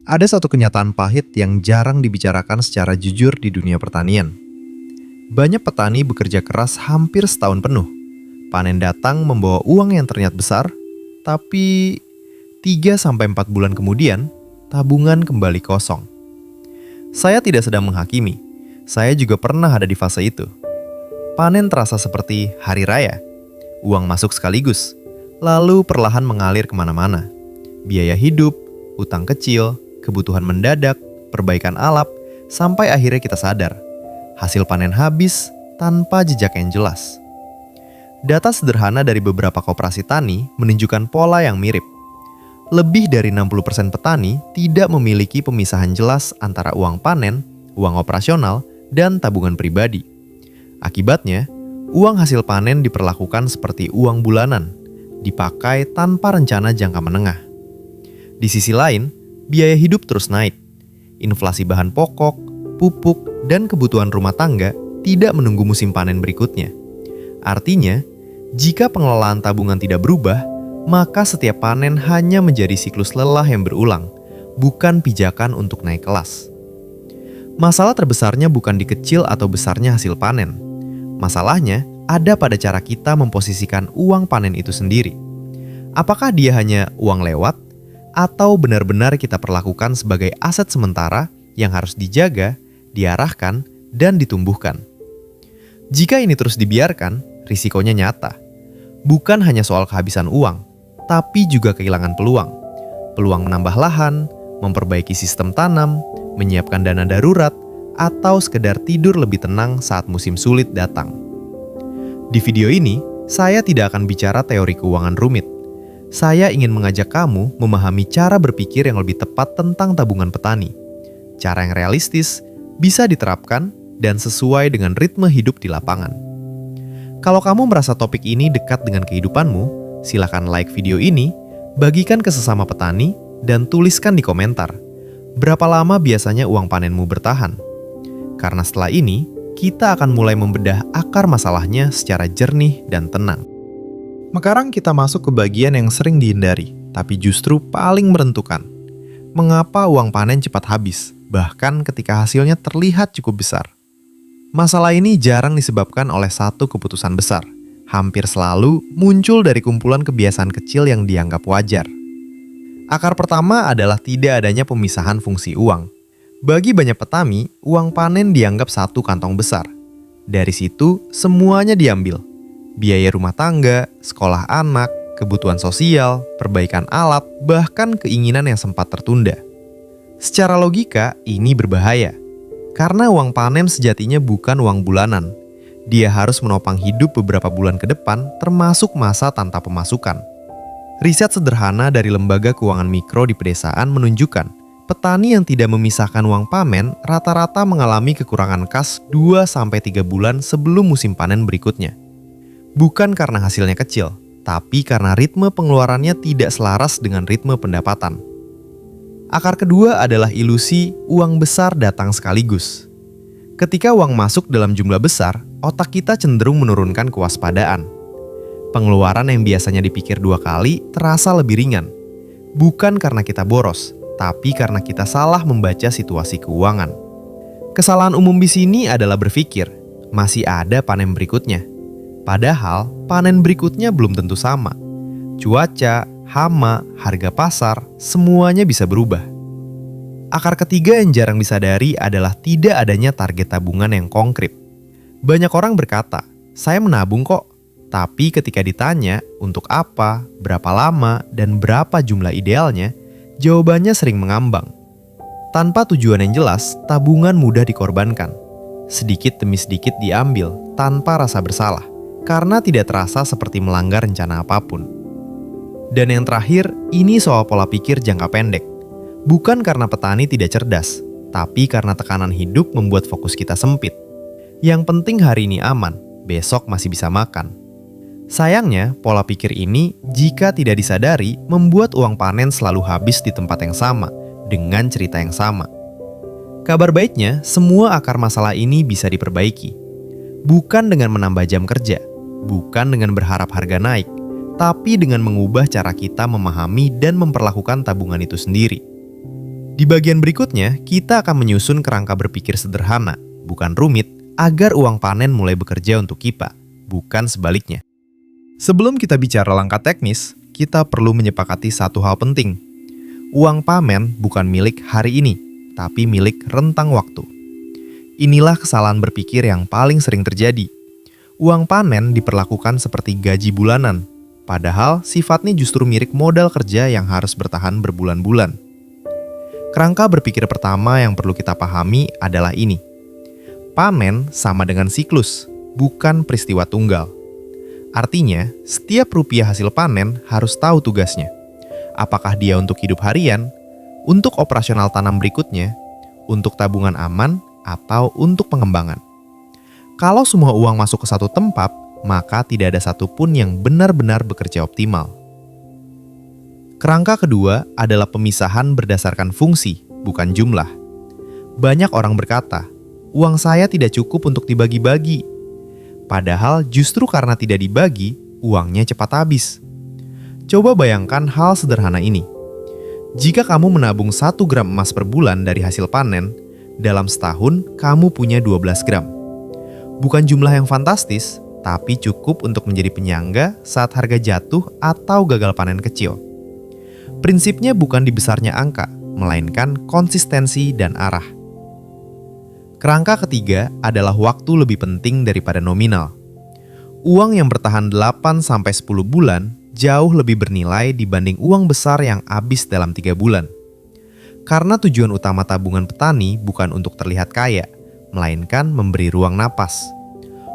Ada satu kenyataan pahit yang jarang dibicarakan secara jujur di dunia pertanian. Banyak petani bekerja keras hampir setahun penuh. Panen datang membawa uang yang terlihat besar, tapi 3-4 bulan kemudian, tabungan kembali kosong. Saya tidak sedang menghakimi, saya juga pernah ada di fase itu. Panen terasa seperti hari raya, uang masuk sekaligus, lalu perlahan mengalir kemana-mana. Biaya hidup, utang kecil, kebutuhan mendadak, perbaikan alat, sampai akhirnya kita sadar, hasil panen habis tanpa jejak yang jelas. Data sederhana dari beberapa koperasi tani menunjukkan pola yang mirip. Lebih dari 60% petani tidak memiliki pemisahan jelas antara uang panen, uang operasional, dan tabungan pribadi. Akibatnya, uang hasil panen diperlakukan seperti uang bulanan, dipakai tanpa rencana jangka menengah. Di sisi lain, biaya hidup terus naik. Inflasi bahan pokok, pupuk, dan kebutuhan rumah tangga tidak menunggu musim panen berikutnya. Artinya, jika pengelolaan tabungan tidak berubah, maka setiap panen hanya menjadi siklus lelah yang berulang, bukan pijakan untuk naik kelas. Masalah terbesarnya bukan di kecil atau besarnya hasil panen. Masalahnya ada pada cara kita memposisikan uang panen itu sendiri. Apakah dia hanya uang lewat, atau benar-benar kita perlakukan sebagai aset sementara yang harus dijaga, diarahkan, dan ditumbuhkan? Jika ini terus dibiarkan, risikonya nyata. Bukan hanya soal kehabisan uang, tapi juga kehilangan peluang. Peluang menambah lahan, memperbaiki sistem tanam, menyiapkan dana darurat, atau sekedar tidur lebih tenang saat musim sulit datang. Di video ini, saya tidak akan bicara teori keuangan rumit. Saya ingin mengajak kamu memahami cara berpikir yang lebih tepat tentang tabungan petani. Cara yang realistis, bisa diterapkan, dan sesuai dengan ritme hidup di lapangan. Kalau kamu merasa topik ini dekat dengan kehidupanmu, silakan like video ini, bagikan ke sesama petani, dan tuliskan di komentar, berapa lama biasanya uang panenmu bertahan? Karena setelah ini, kita akan mulai membedah akar masalahnya secara jernih dan tenang. Sekarang kita masuk ke bagian yang sering dihindari, tapi justru paling menentukan. Mengapa uang panen cepat habis, bahkan ketika hasilnya terlihat cukup besar? Masalah ini jarang disebabkan oleh satu keputusan besar. Hampir selalu muncul dari kumpulan kebiasaan kecil yang dianggap wajar. Akar pertama adalah tidak adanya pemisahan fungsi uang. Bagi banyak petani, uang panen dianggap satu kantong besar. Dari situ, semuanya diambil. Biaya rumah tangga, sekolah anak, kebutuhan sosial, perbaikan alat, bahkan keinginan yang sempat tertunda. Secara logika, ini berbahaya. Karena uang panen sejatinya bukan uang bulanan. Dia harus menopang hidup beberapa bulan ke depan, termasuk masa tanpa pemasukan. Riset sederhana dari Lembaga Keuangan Mikro di pedesaan menunjukkan, petani yang tidak memisahkan uang panen rata-rata mengalami kekurangan kas 2-3 bulan sebelum musim panen berikutnya. Bukan karena hasilnya kecil, tapi karena ritme pengeluarannya tidak selaras dengan ritme pendapatan. Akar kedua adalah ilusi uang besar datang sekaligus. Ketika uang masuk dalam jumlah besar, otak kita cenderung menurunkan kewaspadaan. Pengeluaran yang biasanya dipikir 2 kali terasa lebih ringan. Bukan karena kita boros, tapi karena kita salah membaca situasi keuangan. Kesalahan umum di sini adalah berpikir, masih ada panen berikutnya. Padahal, panen berikutnya belum tentu sama. Cuaca, hama, harga pasar, semuanya bisa berubah. Akar ketiga yang jarang disadari adalah tidak adanya target tabungan yang konkret. Banyak orang berkata, saya menabung kok. Tapi ketika ditanya untuk apa, berapa lama, dan berapa jumlah idealnya, jawabannya sering mengambang. Tanpa tujuan yang jelas, tabungan mudah dikorbankan. Sedikit demi sedikit diambil tanpa rasa bersalah, karena tidak terasa seperti melanggar rencana apapun. Dan yang terakhir, ini soal pola pikir jangka pendek. Bukan karena petani tidak cerdas, tapi karena tekanan hidup membuat fokus kita sempit. Yang penting hari ini aman, besok masih bisa makan. Sayangnya, pola pikir ini jika tidak disadari membuat uang panen selalu habis di tempat yang sama, dengan cerita yang sama. Kabar baiknya, semua akar masalah ini bisa diperbaiki. Bukan dengan menambah jam kerja, bukan dengan berharap harga naik, tapi dengan mengubah cara kita memahami dan memperlakukan tabungan itu sendiri. Di bagian berikutnya, kita akan menyusun kerangka berpikir sederhana, bukan rumit, agar uang panen mulai bekerja untuk kita, bukan sebaliknya. Sebelum kita bicara langkah teknis, kita perlu menyepakati satu hal penting. Uang panen bukan milik hari ini, tapi milik rentang waktu. Inilah kesalahan berpikir yang paling sering terjadi. Uang panen diperlakukan seperti gaji bulanan, padahal sifatnya justru mirip modal kerja yang harus bertahan berbulan-bulan. Kerangka berpikir pertama yang perlu kita pahami adalah ini. Panen sama dengan siklus, bukan peristiwa tunggal. Artinya, setiap rupiah hasil panen harus tahu tugasnya. Apakah dia untuk hidup harian, untuk operasional tanam berikutnya, untuk tabungan aman, atau untuk pengembangan. Kalau semua uang masuk ke satu tempat, maka tidak ada satupun yang benar-benar bekerja optimal. Kerangka kedua adalah pemisahan berdasarkan fungsi, bukan jumlah. Banyak orang berkata, uang saya tidak cukup untuk dibagi-bagi. Padahal justru karena tidak dibagi, uangnya cepat habis. Coba bayangkan hal sederhana ini. Jika kamu menabung 1 gram emas per bulan dari hasil panen, dalam setahun kamu punya 12 gram. Bukan jumlah yang fantastis, tapi cukup untuk menjadi penyangga saat harga jatuh atau gagal panen kecil. Prinsipnya bukan di besarnya angka, melainkan konsistensi dan arah. Kerangka ketiga adalah waktu lebih penting daripada nominal. Uang yang bertahan 8-10 bulan jauh lebih bernilai dibanding uang besar yang habis dalam 3 bulan. Karena tujuan utama tabungan petani bukan untuk terlihat kaya, melainkan memberi ruang napas.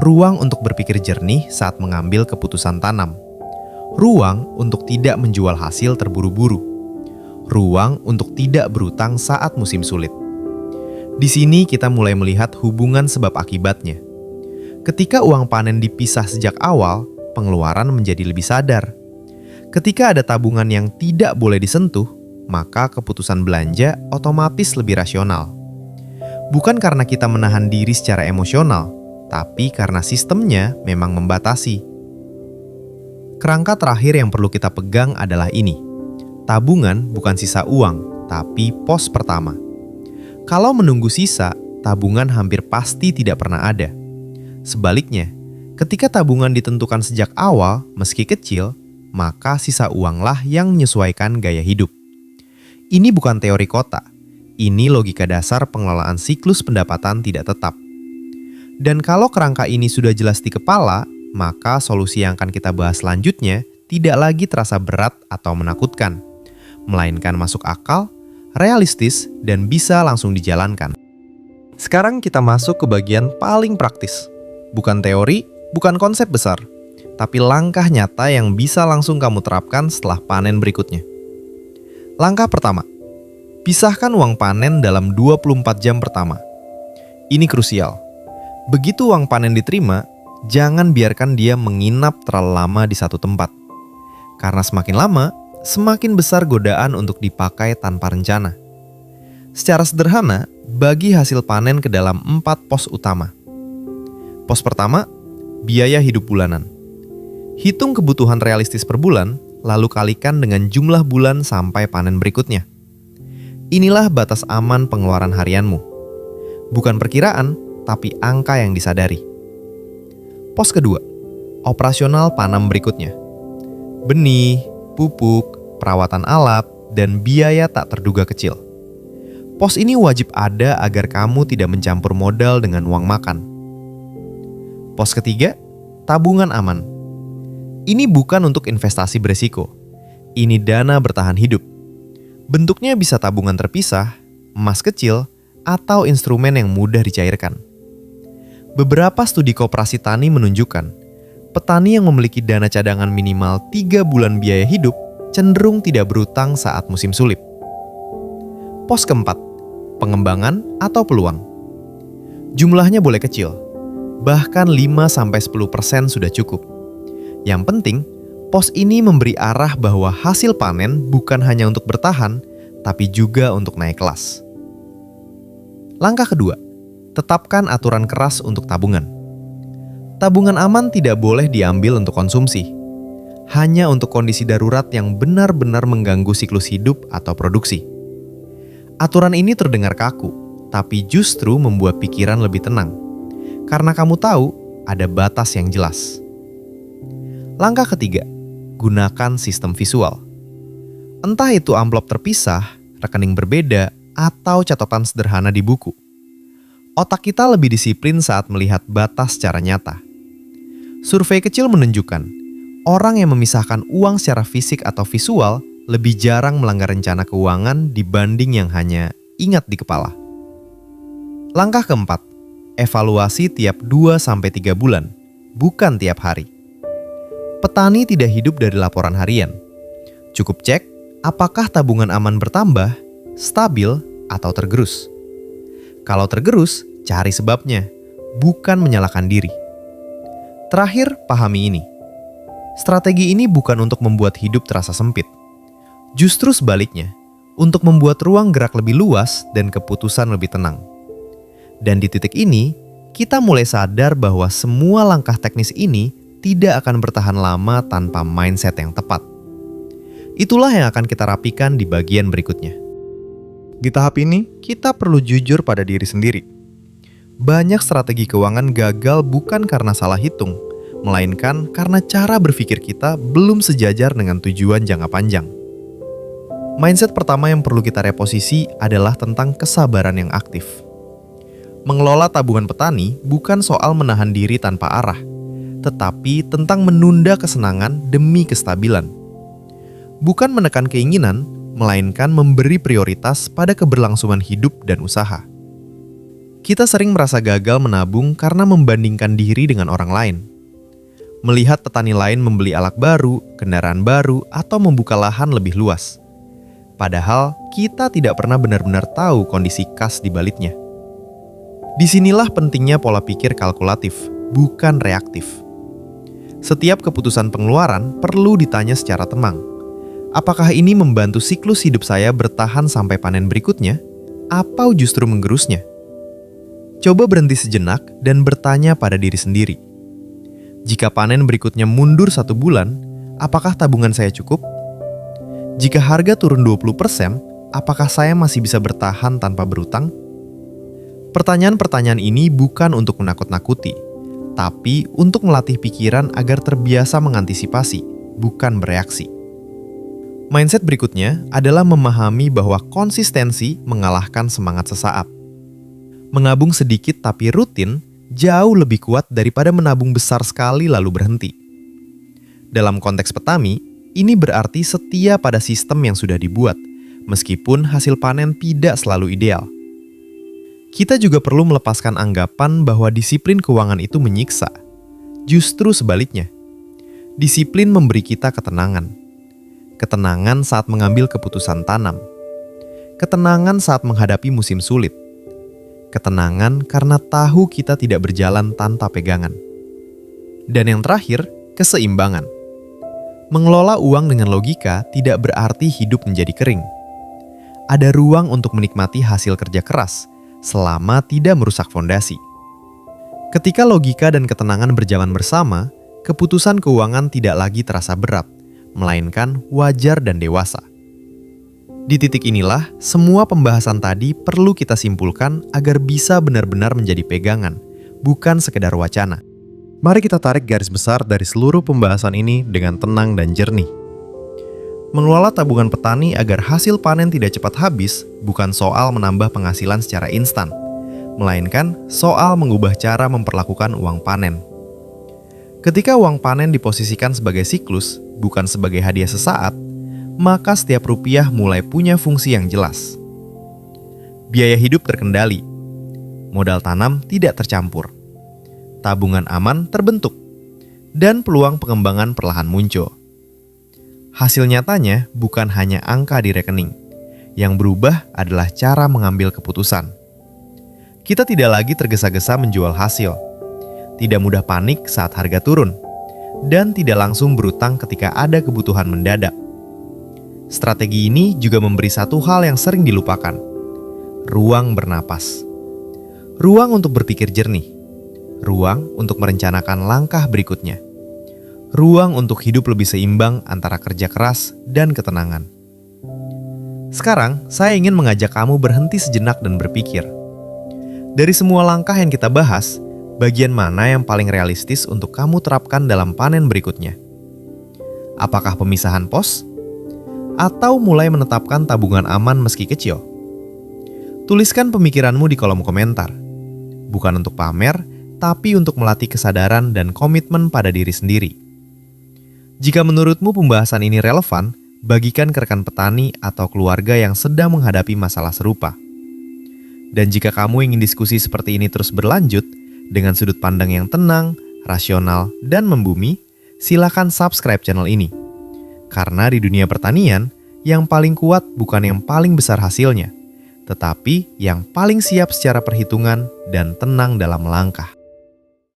Ruang untuk berpikir jernih saat mengambil keputusan tanam. Ruang untuk tidak menjual hasil terburu-buru. Ruang untuk tidak berutang saat musim sulit. Di sini kita mulai melihat hubungan sebab akibatnya. Ketika uang panen dipisah sejak awal, pengeluaran menjadi lebih sadar. Ketika ada tabungan yang tidak boleh disentuh, maka keputusan belanja otomatis lebih rasional. Bukan karena kita menahan diri secara emosional, tapi karena sistemnya memang membatasi. Kerangka terakhir yang perlu kita pegang adalah ini. Tabungan bukan sisa uang, tapi pos pertama. Kalau menunggu sisa, tabungan hampir pasti tidak pernah ada. Sebaliknya, ketika tabungan ditentukan sejak awal, meski kecil, maka sisa uanglah yang menyesuaikan gaya hidup. Ini bukan teori kota, ini logika dasar pengelolaan siklus pendapatan tidak tetap. Dan kalau kerangka ini sudah jelas di kepala, maka solusi yang akan kita bahas selanjutnya tidak lagi terasa berat atau menakutkan, melainkan masuk akal, realistis, dan bisa langsung dijalankan. Sekarang kita masuk ke bagian paling praktis. Bukan teori, bukan konsep besar, tapi langkah nyata yang bisa langsung kamu terapkan setelah panen berikutnya. Langkah pertama, pisahkan uang panen dalam 24 jam pertama. Ini krusial. Begitu uang panen diterima, jangan biarkan dia menginap terlalu lama di satu tempat. Karena semakin lama, semakin besar godaan untuk dipakai tanpa rencana. Secara sederhana, bagi hasil panen ke dalam 4 pos utama. Pos pertama, biaya hidup bulanan. Hitung kebutuhan realistis per bulan, lalu kalikan dengan jumlah bulan sampai panen berikutnya. Inilah batas aman pengeluaran harianmu. Bukan perkiraan, tapi angka yang disadari. Pos kedua, operasional panam berikutnya. Benih, pupuk, perawatan alat, dan biaya tak terduga kecil. Pos ini wajib ada agar kamu tidak mencampur modal dengan uang makan. Pos ketiga, tabungan aman. Ini bukan untuk investasi beresiko. Ini dana bertahan hidup. Bentuknya bisa tabungan terpisah, emas kecil, atau instrumen yang mudah dicairkan. Beberapa studi koperasi tani menunjukkan, petani yang memiliki dana cadangan minimal 3 bulan biaya hidup cenderung tidak berutang saat musim sulit. Pos keempat, pengembangan atau peluang. Jumlahnya boleh kecil, bahkan 5-10% sudah cukup. Yang penting, pos ini memberi arah bahwa hasil panen bukan hanya untuk bertahan, tapi juga untuk naik kelas. Langkah kedua, tetapkan aturan keras untuk tabungan. Tabungan aman tidak boleh diambil untuk konsumsi, hanya untuk kondisi darurat yang benar-benar mengganggu siklus hidup atau produksi. Aturan ini terdengar kaku, tapi justru membuat pikiran lebih tenang. Karena kamu tahu ada batas yang jelas. Langkah ketiga, gunakan sistem visual. Entah itu amplop terpisah, rekening berbeda, atau catatan sederhana di buku. Otak kita lebih disiplin saat melihat batas secara nyata. Survei kecil menunjukkan, orang yang memisahkan uang secara fisik atau visual lebih jarang melanggar rencana keuangan dibanding yang hanya ingat di kepala. Langkah keempat, evaluasi tiap 2-3 bulan, bukan tiap hari. Petani tidak hidup dari laporan harian. Cukup cek apakah tabungan aman bertambah, stabil, atau tergerus. Kalau tergerus, cari sebabnya, bukan menyalahkan diri. Terakhir, pahami ini. Strategi ini bukan untuk membuat hidup terasa sempit. Justru sebaliknya, untuk membuat ruang gerak lebih luas dan keputusan lebih tenang. Dan di titik ini, kita mulai sadar bahwa semua langkah teknis ini tidak akan bertahan lama tanpa mindset yang tepat. Itulah yang akan kita rapikan di bagian berikutnya. Di tahap ini, kita perlu jujur pada diri sendiri. Banyak strategi keuangan gagal bukan karena salah hitung, melainkan karena cara berpikir kita belum sejajar dengan tujuan jangka panjang. Mindset pertama yang perlu kita reposisi adalah tentang kesabaran yang aktif. Mengelola tabungan petani bukan soal menahan diri tanpa arah, tetapi tentang menunda kesenangan demi kestabilan. Bukan menekan keinginan, melainkan memberi prioritas pada keberlangsungan hidup dan usaha. Kita sering merasa gagal menabung karena membandingkan diri dengan orang lain. Melihat petani lain membeli alat baru, kendaraan baru, atau membuka lahan lebih luas. Padahal kita tidak pernah benar-benar tahu kondisi kas di baliknya. Disinilah pentingnya pola pikir kalkulatif, bukan reaktif. Setiap keputusan pengeluaran perlu ditanya secara tenang. Apakah ini membantu siklus hidup saya bertahan sampai panen berikutnya, atau justru menggerusnya? Coba berhenti sejenak dan bertanya pada diri sendiri. Jika panen berikutnya mundur 1 bulan, apakah tabungan saya cukup? Jika harga turun 20%, apakah saya masih bisa bertahan tanpa berutang? Pertanyaan-pertanyaan ini bukan untuk menakut-nakuti, tapi untuk melatih pikiran agar terbiasa mengantisipasi, bukan bereaksi. Mindset berikutnya adalah memahami bahwa konsistensi mengalahkan semangat sesaat. Menabung sedikit tapi rutin jauh lebih kuat daripada menabung besar sekali lalu berhenti. Dalam konteks petani, ini berarti setia pada sistem yang sudah dibuat, meskipun hasil panen tidak selalu ideal. Kita juga perlu melepaskan anggapan bahwa disiplin keuangan itu menyiksa. Justru sebaliknya, disiplin memberi kita ketenangan. Ketenangan saat mengambil keputusan tanam. Ketenangan saat menghadapi musim sulit. Ketenangan karena tahu kita tidak berjalan tanpa pegangan. Dan yang terakhir, keseimbangan. Mengelola uang dengan logika tidak berarti hidup menjadi kering. Ada ruang untuk menikmati hasil kerja keras selama tidak merusak fondasi. Ketika logika dan ketenangan berjalan bersama, keputusan keuangan tidak lagi terasa berat, melainkan wajar dan dewasa. Di titik inilah, semua pembahasan tadi perlu kita simpulkan agar bisa benar-benar menjadi pegangan, bukan sekedar wacana. Mari kita tarik garis besar dari seluruh pembahasan ini dengan tenang dan jernih. Mengelola tabungan petani agar hasil panen tidak cepat habis bukan soal menambah penghasilan secara instan, melainkan soal mengubah cara memperlakukan uang panen. Ketika uang panen diposisikan sebagai siklus, bukan sebagai hadiah sesaat, maka setiap rupiah mulai punya fungsi yang jelas. Biaya hidup terkendali, modal tanam tidak tercampur, tabungan aman terbentuk, dan peluang pengembangan perlahan muncul. Hasil nyatanya bukan hanya angka di rekening, yang berubah adalah cara mengambil keputusan. Kita tidak lagi tergesa-gesa menjual hasil, tidak mudah panik saat harga turun, dan tidak langsung berutang ketika ada kebutuhan mendadak. Strategi ini juga memberi satu hal yang sering dilupakan, ruang bernapas. Ruang untuk berpikir jernih, ruang untuk merencanakan langkah berikutnya, ruang untuk hidup lebih seimbang antara kerja keras dan ketenangan. Sekarang, saya ingin mengajak kamu berhenti sejenak dan berpikir. Dari semua langkah yang kita bahas, bagian mana yang paling realistis untuk kamu terapkan dalam panen berikutnya? Apakah pemisahan pos? Atau mulai menetapkan tabungan aman meski kecil? Tuliskan pemikiranmu di kolom komentar. Bukan untuk pamer, tapi untuk melatih kesadaran dan komitmen pada diri sendiri. Jika menurutmu pembahasan ini relevan, bagikan ke rekan petani atau keluarga yang sedang menghadapi masalah serupa. Dan jika kamu ingin diskusi seperti ini terus berlanjut, dengan sudut pandang yang tenang, rasional, dan membumi, silakan subscribe channel ini. Karena di dunia pertanian, yang paling kuat bukan yang paling besar hasilnya, tetapi yang paling siap secara perhitungan dan tenang dalam melangkah.